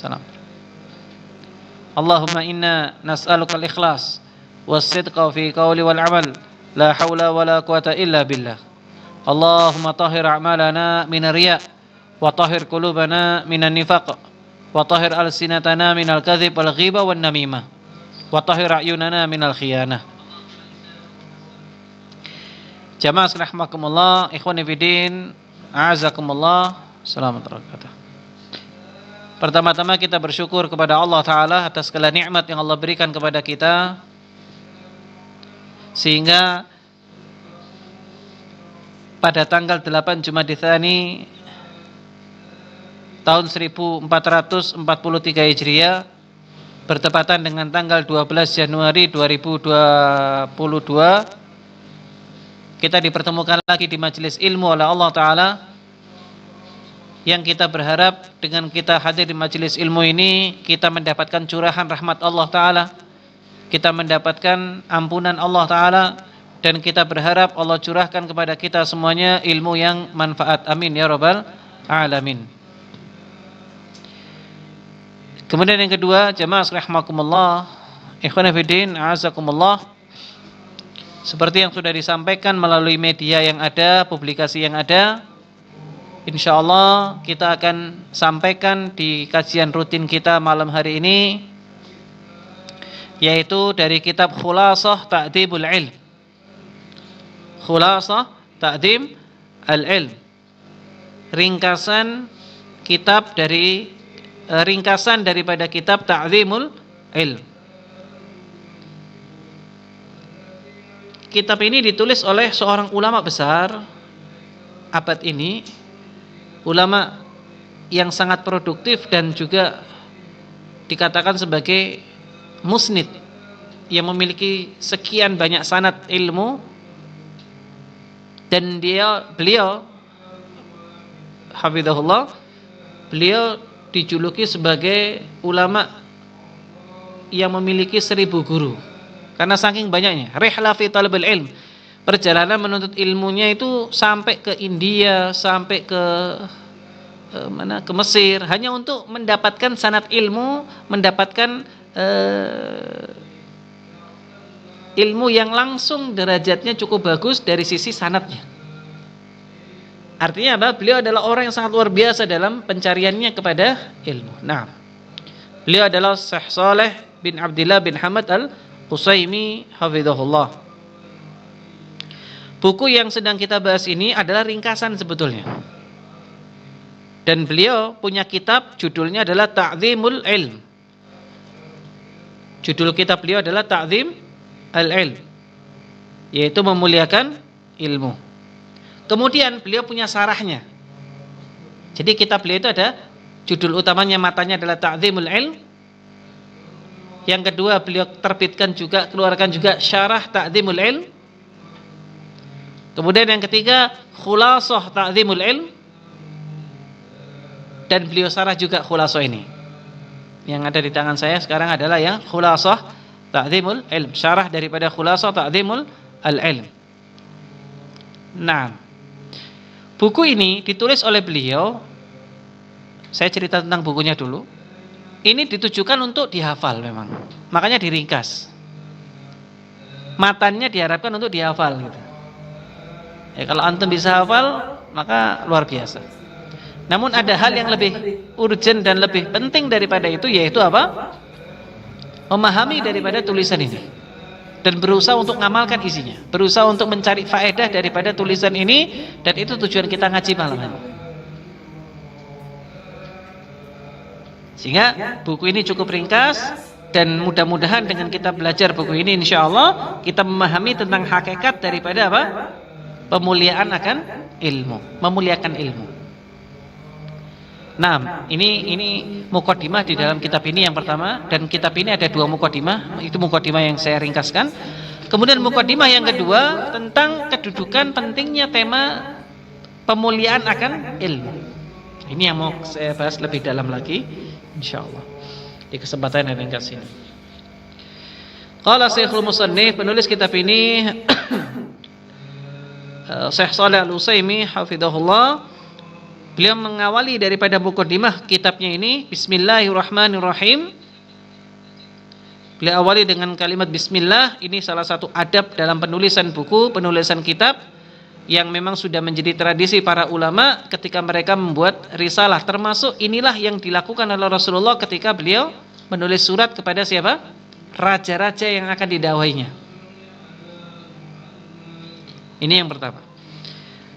Salam. Allahumma inna nas'aluka al-ikhlas was-sidqa fi qawli wal amal, la haula wa la quwata illa billah. Allahumma tahhir a'malana min riya wa tahhir qulubana minan nifaq wa tahhir alsinatana minal kadhib wal ghiba wan namimah wa tahhir a'yunana minal khiyanah. Jamaah rahimakumullah, ikhwani fillah, a'azakumullah. Assalamualaikum warahmatullahi wabarakatuh. Pertama-tama kita bersyukur kepada Allah Ta'ala atas segala nikmat yang Allah berikan kepada kita, sehingga pada tanggal 8 Jumadil Tsani tahun 1443 Hijriah bertepatan dengan tanggal 12 Januari 2022, kita dipertemukan lagi di majelis ilmu oleh Allah Ta'ala, yang kita berharap dengan kita hadir di majelis ilmu ini kita mendapatkan curahan rahmat Allah Ta'ala, kita mendapatkan ampunan Allah Ta'ala, dan kita berharap Allah curahkan kepada kita semuanya ilmu yang manfaat. Amin ya rabbal alamin. Kemudian yang kedua, jamaah rahimakumullah, ikhwan fillah, a'azakumullah, seperti yang sudah disampaikan melalui media yang ada, publikasi yang ada, insyaallah kita akan sampaikan di kajian rutin kita malam hari ini, yaitu dari kitab Khulasah Ta'dzibul Ilm. Khulasah Ta'dzib al-Ilm. Ringkasan daripada kitab Ta'dzimul Ilm. Kitab ini ditulis oleh seorang ulama besar abad ini, ulama yang sangat produktif dan juga dikatakan sebagai musnid yang memiliki sekian banyak sanad ilmu, dan beliau hafizahullah, beliau dijuluki sebagai ulama yang memiliki 1000 guru karena saking banyaknya. Rihla fi talabil ilm, perjalanan menuntut ilmunya itu sampai ke India, sampai ke ke Mesir, hanya untuk mendapatkan sanad ilmu, mendapatkan ilmu yang langsung derajatnya cukup bagus dari sisi sanadnya. Artinya apa? Beliau adalah orang yang sangat luar biasa dalam pencariannya kepada ilmu. Nah, beliau adalah Syekh Shalih bin Abdullah bin Hamad al-Utsaimin hafizahullah. Buku yang sedang kita bahas ini adalah ringkasan sebetulnya. Dan beliau punya kitab, judulnya adalah Ta'dzimul Ilm. Judul kitab beliau adalah Ta'dzim al-Ilm, yaitu memuliakan ilmu. Kemudian beliau punya sarahnya. Jadi kitab beliau itu ada judul utamanya, matanya adalah Ta'dzimul Ilm. Yang kedua, beliau keluarkan juga syarah Ta'dzimul Ilm. Kemudian yang ketiga, Khulasah Ta'dzimul Ilm, dan beliau sarah juga Khulasah ini. Yang ada di tangan saya sekarang adalah yang Khulasah Ta'dzimul Ilm, syarah daripada Khulasah Ta'dzimul Al-Ilm. Nah, buku ini ditulis oleh beliau. Saya cerita tentang bukunya dulu. Ini ditujukan untuk dihafal memang, makanya diringkas. Matanya diharapkan untuk dihafal gitu. Ya, kalau antum bisa hafal maka luar biasa. Namun ada hal yang lebih urgent dan lebih penting daripada itu, yaitu apa? Memahami daripada tulisan ini dan berusaha untuk mengamalkan isinya, berusaha untuk mencari faedah daripada tulisan ini, dan itu tujuan kita ngaji malam ini. Sehingga buku ini cukup ringkas, dan mudah-mudahan dengan kita belajar buku ini insyaallah kita memahami tentang hakikat daripada apa? Pemuliaan akan ilmu, memuliakan ilmu. Nah, ini mukadimah di dalam kitab ini yang pertama, dan kitab ini ada 2 mukadimah. Itu mukadimah yang saya ringkaskan. Kemudian mukadimah yang kedua tentang kedudukan pentingnya tema pemuliaan akan ilmu. Ini yang mau saya bahas lebih dalam lagi insyaallah di kesempatan yang ringkas ini. Qala Syekhul Musannif, penulis kitab ini Syekh Shalih Al-Utsaimin hafizahullah, Beliau mengawali daripada mukadimah kitabnya ini, Bismillahirrahmanirrahim. Beliau awali dengan kalimat Bismillah. Ini salah satu adab dalam penulisan buku, penulisan kitab, yang memang sudah menjadi tradisi para ulama ketika mereka membuat risalah. Termasuk inilah yang dilakukan oleh Rasulullah ketika beliau menulis surat kepada siapa? Raja-raja yang akan didakwahinya. Ini yang pertama.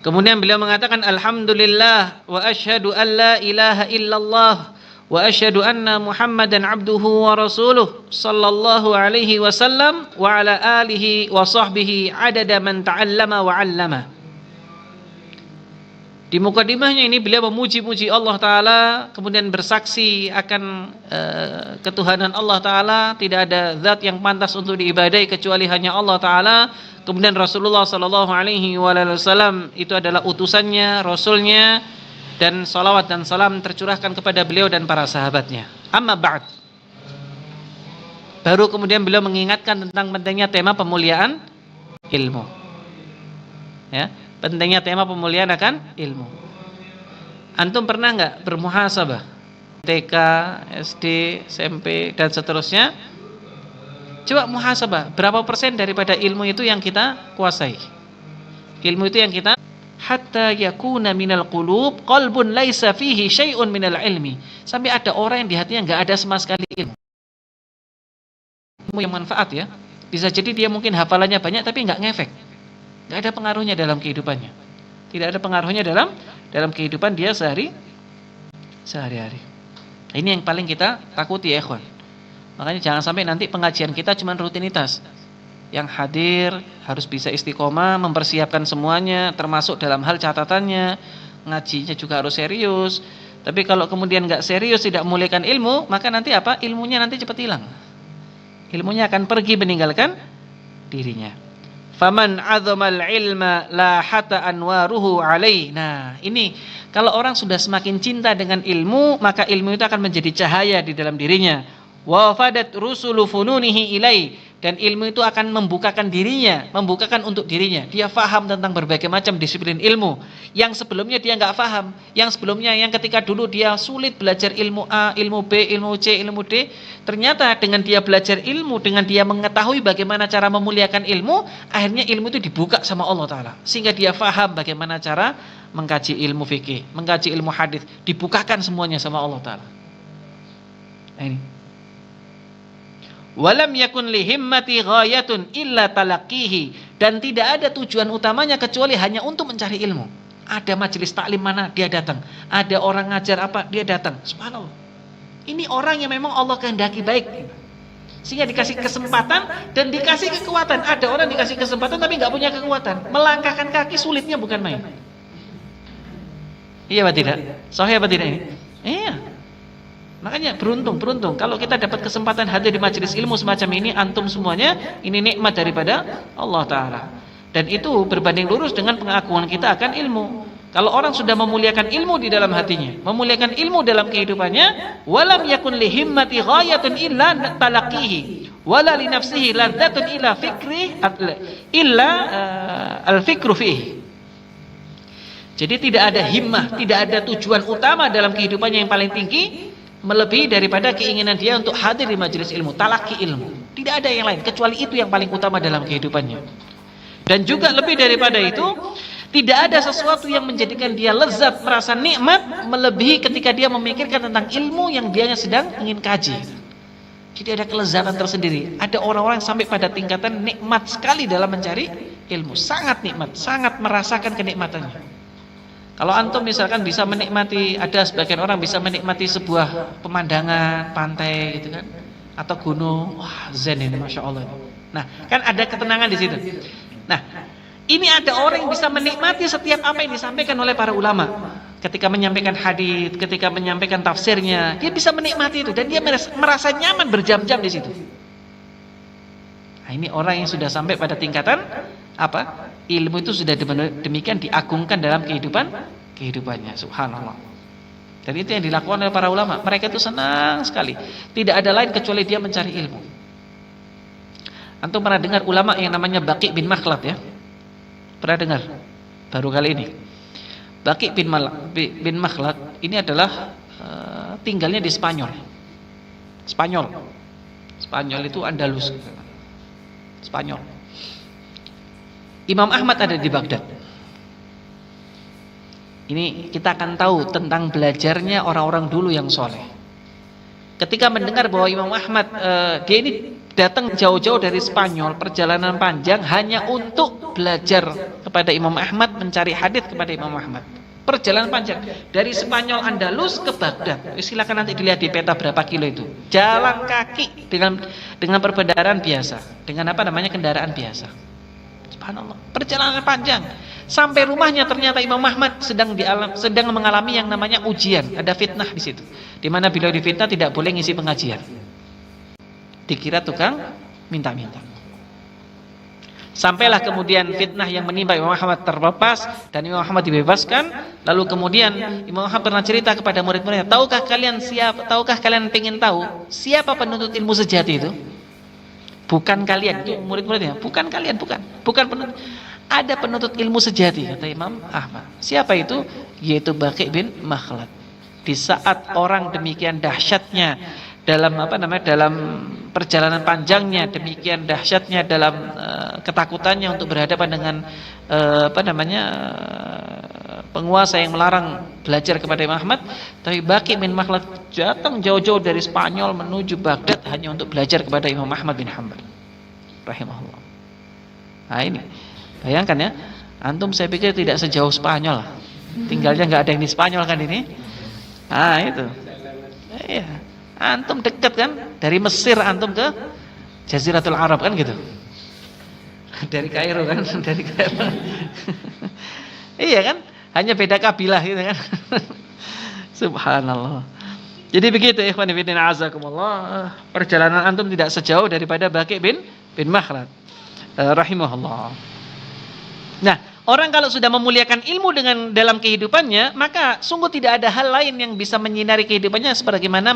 Kemudian beliau mengatakan Alhamdulillah wa asyhadu an la ilaha illallah wa asyhadu anna Muhammadan abduhu wa rasuluh sallallahu alaihi wasallam wa ala alihi wa sahbihi adada man ta'allama wa 'allama. Di mukadimahnya ini beliau memuji-muji Allah Ta'ala, kemudian bersaksi akan ketuhanan Allah Ta'ala, tidak ada zat yang pantas untuk diibadai kecuali hanya Allah Ta'ala. Kemudian Rasulullah Sallallahu Alaihi Wasallam itu adalah utusannya, rasulnya, dan salawat dan salam tercurahkan kepada beliau dan para sahabatnya. Amma ba'd. Baru kemudian beliau mengingatkan tentang pentingnya tema pemuliaan ilmu. Ya. Pentingnya tema pemuliaan akan ilmu. Antum pernah nggak bermuhasabah? TK, SD, SMP, dan seterusnya. Coba muhasabah, berapa persen daripada ilmu itu yang kita kuasai? Ilmu itu yang kita hatta yakuna minal qulub qalbun laisa fihi syai'un minal ilmi. Sampai ada orang yang di hatinya nggak ada sama sekali ilmu. Ilmu yang manfaat ya. Bisa jadi dia mungkin hafalannya banyak tapi nggak ngefek. Tidak ada pengaruhnya dalam kehidupannya. Tidak ada pengaruhnya dalam kehidupan dia sehari-hari. Ini yang paling kita takuti ya ikhwan. Makanya jangan sampai nanti pengajian kita cuma rutinitas. Yang hadir harus bisa istiqomah, mempersiapkan semuanya, termasuk dalam hal catatannya. Ngajinya juga harus serius. Tapi kalau kemudian nggak serius, tidak memulihkan ilmu, maka nanti apa? Ilmunya nanti cepat hilang. Ilmunya akan pergi meninggalkan dirinya. Faman 'azzamal ilma la hatta anwaruhu alaih. Nah, ini kalau orang sudah semakin cinta dengan ilmu, maka ilmu itu akan menjadi cahaya di dalam dirinya. Wa fadat rusulu fununihi ilai, dan ilmu itu akan membukakan dirinya, membukakan untuk dirinya. Dia faham tentang berbagai macam disiplin ilmu yang sebelumnya dia nggak faham. Yang sebelumnya, yang ketika dulu dia sulit belajar ilmu A, ilmu B, ilmu C, ilmu D, ternyata dengan dia belajar ilmu, dengan dia mengetahui bagaimana cara memuliakan ilmu, akhirnya ilmu itu dibuka sama Allah Ta'ala, sehingga dia faham bagaimana cara mengkaji ilmu fikih, mengkaji ilmu hadis, dibukakan semuanya sama Allah Ta'ala. Nah, ini walam yakun lihimmati ghayatun illa talaqihi, dan tidak ada tujuan utamanya kecuali hanya untuk mencari ilmu. Ada majelis taklim mana dia datang, ada orang ngajar apa dia datang. Subhanallah, ini orang yang memang Allah kehendaki baik, sehingga dikasih kesempatan dan dikasih kekuatan. Ada orang dikasih kesempatan tapi nggak punya kekuatan, melangkahkan kaki sulitnya bukan main. Iya apa tidak? Sahih apa tidak ini? Iya. Makanya beruntung kalau kita dapat kesempatan hadir di majelis ilmu semacam ini, antum semuanya, ini nikmat daripada Allah Ta'ala. Dan itu berbanding lurus dengan pengakuan kita akan ilmu. Kalau orang sudah memuliakan ilmu di dalam hatinya, memuliakan ilmu dalam kehidupannya, walam yakun lihimmati ghayatun illa talaqihi, wala li nafsihi ladzatun illa fikri illa al-fikru fihi. Jadi tidak ada himmah, tidak ada tujuan utama dalam kehidupannya yang paling tinggi melebihi daripada keinginan dia untuk hadir di majelis ilmu, talaki ilmu. Tidak ada yang lain kecuali itu yang paling utama dalam kehidupannya. Dan juga lebih daripada itu, tidak ada sesuatu yang menjadikan dia lezat, merasa nikmat melebihi ketika dia memikirkan tentang ilmu yang dia sedang ingin kaji. Jadi ada kelezatan tersendiri. Ada orang-orang yang sampai pada tingkatan nikmat sekali dalam mencari ilmu, sangat nikmat, sangat merasakan kenikmatannya. Kalau antum misalkan bisa menikmati, ada sebagian orang bisa menikmati sebuah pemandangan pantai gitu kan, atau gunung, wah zen ini, masya Allah. Nah, kan ada ketenangan di situ. Nah, ini ada orang yang bisa menikmati setiap apa yang disampaikan oleh para ulama. Ketika menyampaikan hadis, ketika menyampaikan tafsirnya, dia bisa menikmati itu dan dia merasa nyaman berjam-jam di situ. Nah, ini orang yang sudah sampai pada tingkatan apa? Ilmu itu sudah demikian diagungkan dalam kehidupannya. Subhanallah. Dan itu yang dilakukan oleh para ulama. Mereka itu senang sekali. Tidak ada lain kecuali dia mencari ilmu. Antum pernah dengar ulama yang namanya Baqi bin Makhlad ya? Pernah dengar? Baru kali ini. Baqi bin Makhlad ini adalah tinggalnya di Spanyol. Spanyol itu Andalus. Spanyol. Imam Ahmad ada di Baghdad. Ini kita akan tahu tentang belajarnya orang-orang dulu yang soleh. Ketika mendengar bahwa Imam Ahmad dia ini datang jauh-jauh dari Spanyol, perjalanan panjang hanya untuk belajar kepada Imam Ahmad, mencari hadis kepada Imam Ahmad. Perjalanan panjang dari Spanyol Andalus ke Baghdad. Silakan nanti dilihat di peta berapa kilo itu. Jalan kaki dengan perbendaharaan biasa, dengan apa namanya kendaraan biasa. Subhanallah, perjalanan panjang. Sampai rumahnya ternyata Imam Ahmad sedang mengalami yang namanya ujian, ada fitnah di situ. Di mana beliau difitnah tidak boleh ngisi pengajian. Dikira tukang minta-minta. Sampailah kemudian fitnah yang menimpa Imam Ahmad terlepas dan Imam Ahmad dibebaskan. Lalu kemudian Imam Ahmad pernah cerita kepada murid-muridnya, tahukah kalian pengen tahu siapa penuntut ilmu sejati itu? Bukan kalian, itu murid-muridnya. Bukan kalian, bukan penuntut. Ada penuntut ilmu sejati, kata Imam Ahmad. Siapa itu? Yaitu Baqi bin Makhlad. Di saat orang demikian dahsyatnya dalam dalam perjalanan panjangnya, demikian dahsyatnya dalam ketakutannya untuk berhadapan dengan penguasa yang melarang belajar kepada Imam Ahmad, tapi Baqi bin Makhlad datang jauh-jauh dari Spanyol menuju Baghdad hanya untuk belajar kepada Imam Ahmad bin Hanbal rahimahullah. Nah ini bayangkan ya, antum saya pikir tidak sejauh Spanyol, tinggalnya nggak ada yang di Spanyol kan ini. Ah itu, iya, antum dekat kan, dari Mesir antum ke Jaziratul Arab kan gitu, dari Kairo kan, dari Kairo. Iya kan, hanya beda kabilah gitu kan. Subhanallah. Jadi begitu ikhwan fillah azakumullah, perjalanan antum tidak sejauh daripada Baqi bin Makhlad rahimahullah. Nah, orang kalau sudah memuliakan ilmu dalam kehidupannya, maka sungguh tidak ada hal lain yang bisa menyinari kehidupannya sebagaimana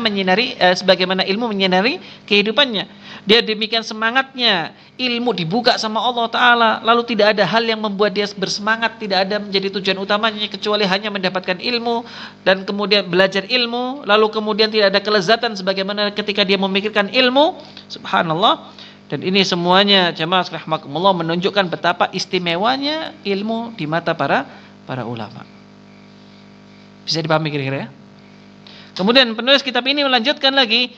ilmu menyinari kehidupannya. Dia demikian semangatnya, ilmu dibuka sama Allah Ta'ala, lalu tidak ada hal yang membuat dia bersemangat, tidak ada menjadi tujuan utamanya kecuali hanya mendapatkan ilmu dan kemudian belajar ilmu, lalu kemudian tidak ada kelezatan sebagaimana ketika dia memikirkan ilmu. Subhanallah. Dan ini semuanya jamaah rahimakumullah menunjukkan betapa istimewanya ilmu di mata para ulama. Bisa dipahami kira-kira ya? Kemudian penulis kitab ini melanjutkan lagi,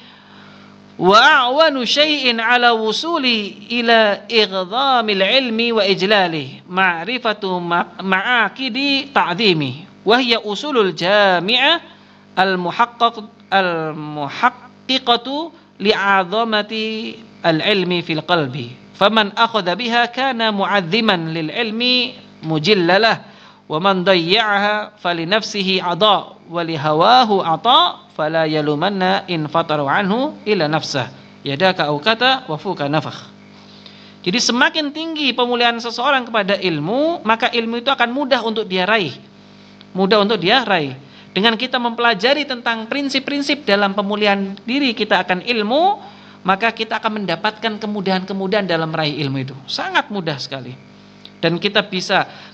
wa a'wanu syai'in ala wusuli ila ighdhamil ilmi wa ijlali ma'rifatu ma'aqidi ta'dhimi wa hiya usulul jami'ah al-muhaqqiqatu li'azamati al-ilmi fil qalbi faman akhadha biha kana mu'azziman lil ilmi mujillalah wa man dayya'aha falinafsihi ada wa lihawahu ata fala yalumanna in fataru anhu ila nafsah yadaka au kata wa fuka nafakh. Jadi semakin tinggi pemuliaan seseorang kepada ilmu, maka ilmu itu akan mudah untuk dia raih. Dengan kita mempelajari tentang prinsip-prinsip dalam pemulihan diri kita akan ilmu, maka kita akan mendapatkan kemudahan-kemudahan dalam meraih ilmu itu. Sangat mudah sekali. Dan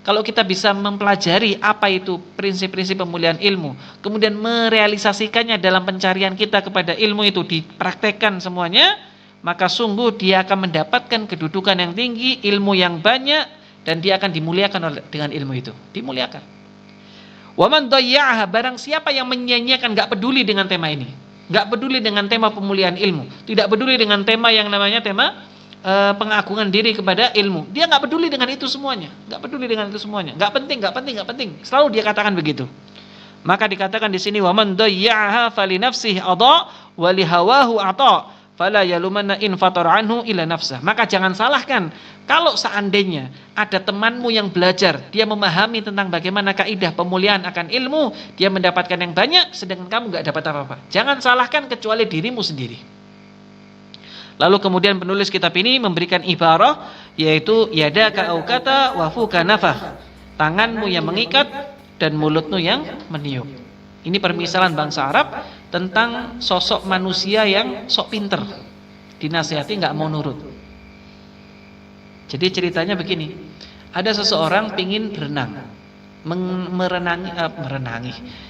kalau kita bisa mempelajari apa itu prinsip-prinsip pemulihan ilmu, kemudian merealisasikannya dalam pencarian kita kepada ilmu itu, dipraktekkan semuanya, maka sungguh dia akan mendapatkan kedudukan yang tinggi, ilmu yang banyak, dan dia akan dimuliakan dengan ilmu itu. Dimuliakan. Wa man dayya'aha, barang siapa yang menyia-nyiakan, enggak peduli dengan tema ini, enggak peduli dengan tema pemulihan ilmu, tidak peduli dengan tema yang namanya tema pengagungan diri kepada ilmu, dia enggak peduli dengan itu semuanya, enggak penting, selalu dia katakan begitu. Maka dikatakan di sini, wa man dayya'aha fali nafsihi ada wa li hawahu ata fala yalumanna in fatara anhu ila nafsah. Maka jangan salahkan kalau seandainya ada temanmu yang belajar, dia memahami tentang bagaimana kaidah pemulihan akan ilmu, dia mendapatkan yang banyak, sedangkan kamu enggak dapat apa-apa. Jangan salahkan kecuali dirimu sendiri. Lalu kemudian penulis kitab ini memberikan ibarah, yaitu yadaka au kata wa fuka nafakh. Tanganmu yang mengikat dan mulutmu yang meniup. Ini permisalan bangsa Arab tentang sosok manusia yang sok pinter, dinasihati enggak mau nurut. Jadi ceritanya begini, ada seseorang pingin berenang,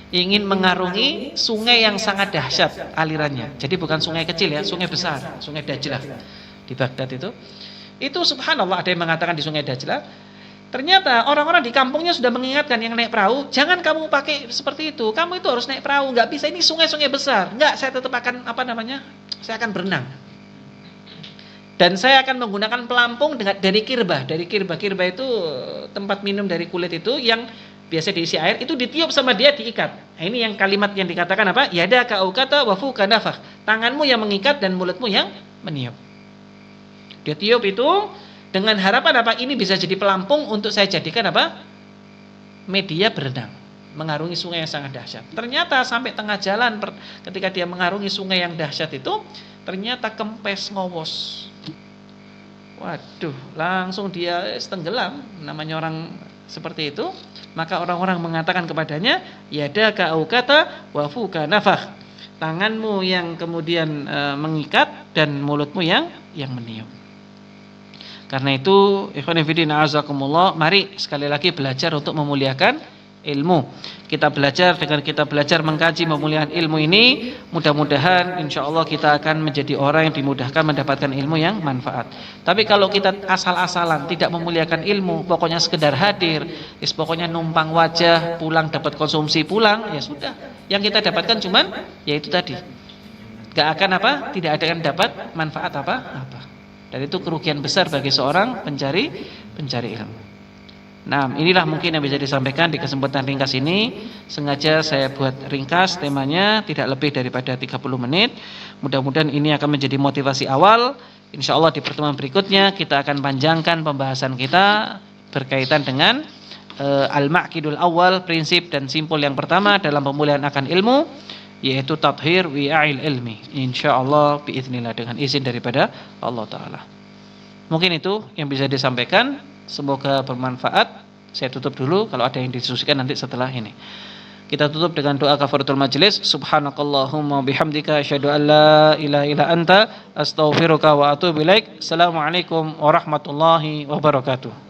ingin mengarungi sungai yang sangat dahsyat alirannya. Jadi bukan sungai kecil ya, sungai besar, sungai Dajlah di Baghdad itu. Itu subhanallah ada yang mengatakan di sungai Dajlah. Ternyata orang-orang di kampungnya sudah mengingatkan yang naik perahu, jangan kamu pakai seperti itu. Kamu itu harus naik perahu, nggak bisa ini sungai-sungai besar. Nggak, saya tetap akan saya akan berenang. Dan saya akan menggunakan pelampung dari kirbah. Kirbah itu tempat minum dari kulit itu yang biasa diisi air, itu ditiup sama dia, diikat. Nah, ini yang kalimat yang dikatakan apa? Yadaka aukata wa fuka nafakh. Tanganmu yang mengikat dan mulutmu yang meniup. Dia tiup itu dengan harapan apa? Ini bisa jadi pelampung untuk saya jadikan apa? Media berenang, mengarungi sungai yang sangat dahsyat. Ternyata sampai tengah jalan ketika dia mengarungi sungai yang dahsyat itu, ternyata kempes ngowos. Waduh, langsung dia tenggelam. Namanya orang seperti itu, maka orang-orang mengatakan kepadanya, yadaka aukata wa fuka nafakh. Tanganmu yang kemudian mengikat dan mulutmu yang meniup. Karena itu, ikhwan fillah azakumullah, mari sekali lagi belajar untuk memuliakan ilmu. Kita belajar, dengan kita belajar mengkaji memuliakan ilmu ini, mudah-mudahan insyaallah kita akan menjadi orang yang dimudahkan mendapatkan ilmu yang manfaat. Tapi kalau kita asal-asalan tidak memuliakan ilmu, pokoknya sekedar hadir, pokoknya numpang wajah, pulang dapat konsumsi pulang, ya sudah. Yang kita dapatkan cuman yaitu tadi. Gak akan tidak akan dapat manfaat apa. Dan itu kerugian besar bagi seorang pencari ilmu. Nah, inilah mungkin yang bisa disampaikan di kesempatan ringkas ini. Sengaja saya buat ringkas, temanya tidak lebih daripada 30 menit. Mudah-mudahan ini akan menjadi motivasi awal. InsyaAllah di pertemuan berikutnya kita akan panjangkan pembahasan kita berkaitan dengan al-ma'qidul awal, prinsip dan simpul yang pertama dalam pemulihan akan ilmu, yaitu tathhir wi'a'il ilmi. InsyaAllah biiznillah, dengan izin daripada Allah Ta'ala. Mungkin itu yang bisa disampaikan. Semoga bermanfaat. Saya tutup dulu, kalau ada yang didiskusikan nanti setelah ini. Kita tutup dengan doa kafaratul majelis. Subhanakallahumma bihamdika asyhadu an la ilaha illa anta astaghfiruka wa atubu ilaik. Assalamualaikum warahmatullahi wabarakatuh.